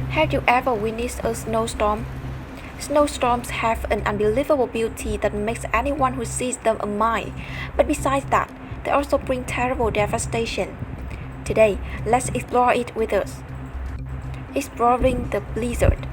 Have you ever witnessed a snowstorm? Snowstorms have an unbelievable beauty that makes anyone who sees them admire. But besides that, they also bring terrible devastation. Today, let's explore it with us. Exploring the blizzard.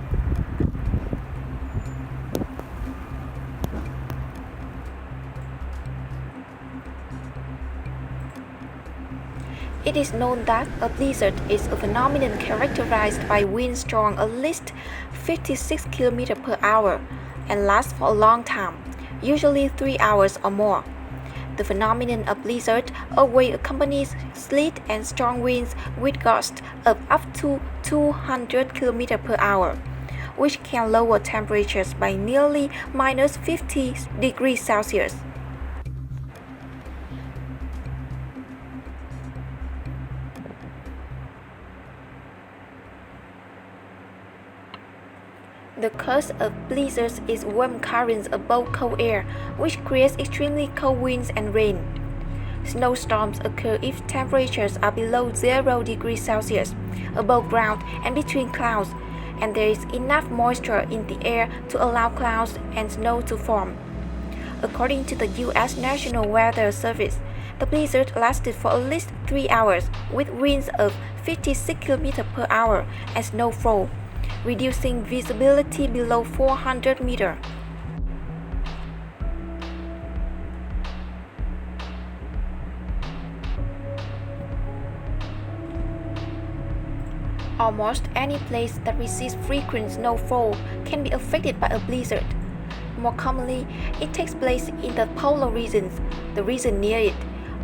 It is known that a blizzard is a phenomenon characterized by winds strong at least 56 km per hour and lasts for a long time, usually 3 hours or more. The phenomenon of blizzard always accompanies sleet and strong winds with gusts of up to 200 km per hour, which can lower temperatures by nearly minus 50 degrees Celsius. The cause of blizzards is warm currents above cold air, which creates extremely cold winds and rain. Snowstorms occur if temperatures are below 0 degrees Celsius, above ground and between clouds, and there is enough moisture in the air to allow clouds and snow to form. According to the U.S. National Weather Service, the blizzard lasted for at least 3 hours, with winds of 56 km per hour and snowfall, reducing visibility below 400 meters. Almost any place that receives frequent snowfall can be affected by a blizzard. More commonly, it takes place in the polar regions, the region near it,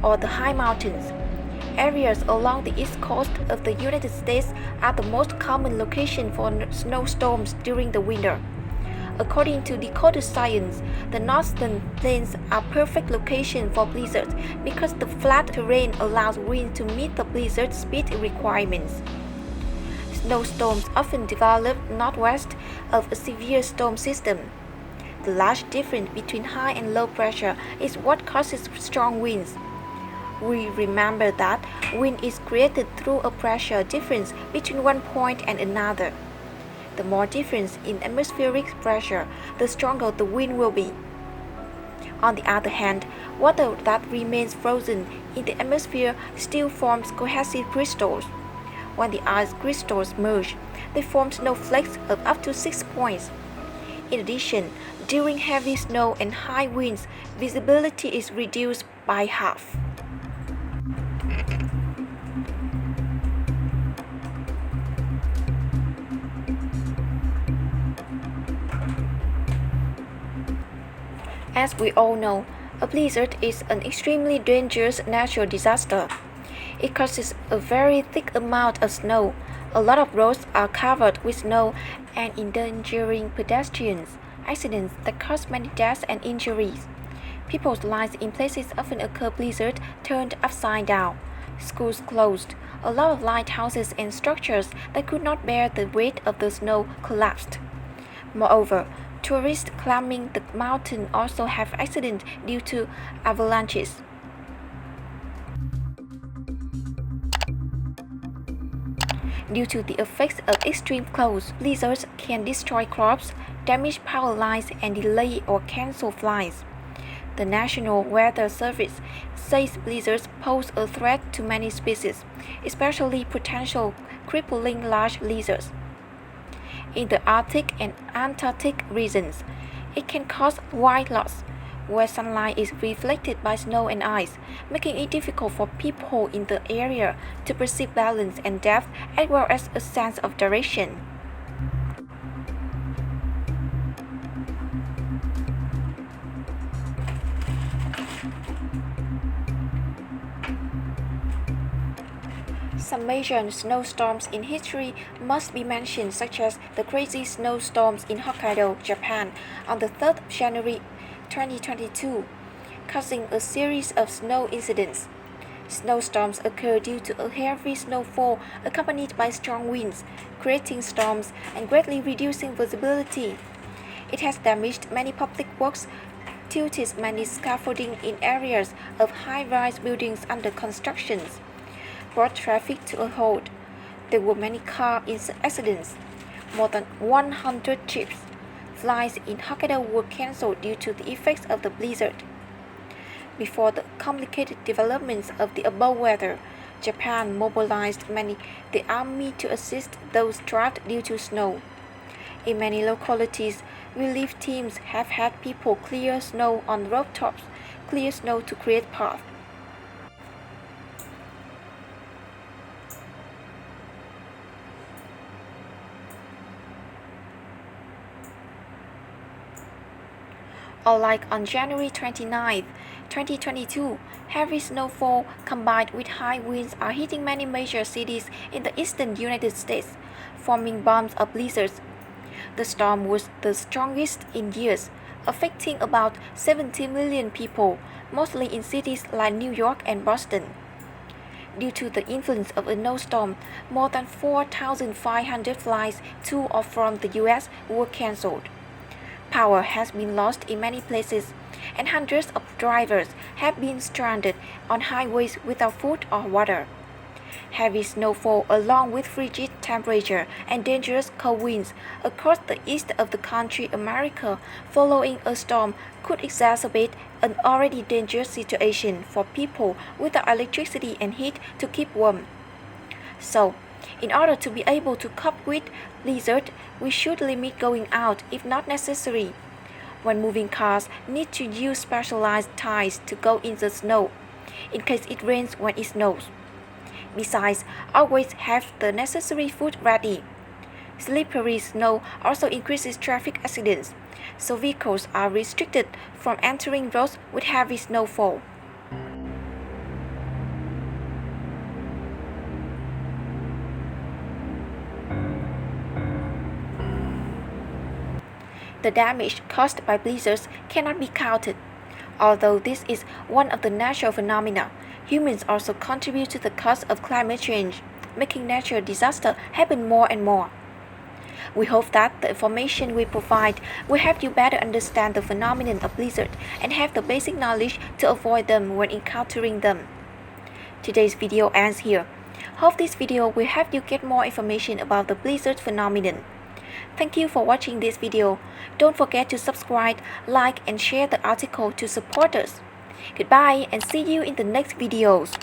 or the high mountains. Areas along the east coast of the United States are the most common location for snowstorms during the winter. According to decoded science, the northern plains are perfect location for blizzards because the flat terrain allows wind to meet the blizzard speed requirements. Snowstorms often develop northwest of a severe storm system. The large difference between high and low pressure is what causes strong winds. We remember that wind is created through a pressure difference between one point and another. The more difference in atmospheric pressure, the stronger the wind will be. On the other hand, water that remains frozen in the atmosphere still forms cohesive crystals. When the ice crystals merge, they form snowflakes of up to 6 points. In addition, during heavy snow and high winds, visibility is reduced by half. As we all know, a blizzard is an extremely dangerous natural disaster. It causes a very thick amount of snow. A lot of roads are covered with snow and endangering pedestrians, accidents that cause many deaths and injuries. People's lives in places often occur blizzard turned upside down, schools closed, a lot of lighthouses and structures that could not bear the weight of the snow collapsed. Moreover, tourists climbing the mountain also have accidents due to avalanches. Due to the effects of extreme cold, blizzards can destroy crops, damage power lines, and delay or cancel flights. The National Weather Service says blizzards pose a threat to many species, especially potential crippling large lizards. In the Arctic and Antarctic regions, it can cause white loss, where sunlight is reflected by snow and ice, making it difficult for people in the area to perceive balance and depth as well as a sense of direction. Some major snowstorms in history must be mentioned, such as the crazy snowstorms in Hokkaido, Japan, on the 3rd of January 2022, causing a series of snow incidents. Snowstorms occur due to a heavy snowfall accompanied by strong winds, creating storms and greatly reducing visibility. It has damaged many public works, tilted many scaffolding in areas of high-rise buildings under construction, brought traffic to a halt. There were many car accidents. More than 100 trips. Flights in Hokkaido were cancelled due to the effects of the blizzard. Before the complicated developments of the above weather, Japan mobilized the army to assist those trapped due to snow. In many localities, relief teams have had people clear snow on rooftops, clear snow to create paths. Unlike on January 29, 2022, heavy snowfall combined with high winds are hitting many major cities in the eastern United States, forming bombs of blizzards. The storm was the strongest in years, affecting about 70 million people, mostly in cities like New York and Boston. Due to the influence of a snowstorm, more than 4,500 flights to or from the US were cancelled. Power has been lost in many places, and hundreds of drivers have been stranded on highways without food or water. Heavy snowfall along with frigid temperature and dangerous cold winds across the east of the country America following a storm could exacerbate an already dangerous situation for people without electricity and heat to keep warm. So, in order to be able to cope with blizzard, we should limit going out if not necessary. When moving cars, need to use specialized tires to go in the snow, in case it rains when it snows. Besides, always have the necessary food ready. Slippery snow also increases traffic accidents, so vehicles are restricted from entering roads with heavy snowfall. The damage caused by blizzards cannot be counted. Although this is one of the natural phenomena, humans also contribute to the cause of climate change, making natural disasters happen more and more. We hope that the information we provide will help you better understand the phenomenon of blizzard and have the basic knowledge to avoid them when encountering them. Today's video ends here. Hope this video will help you get more information about the blizzard phenomenon. Thank you for watching this video. Don't forget to subscribe, like and share the article to support us. Goodbye and see you in the next videos.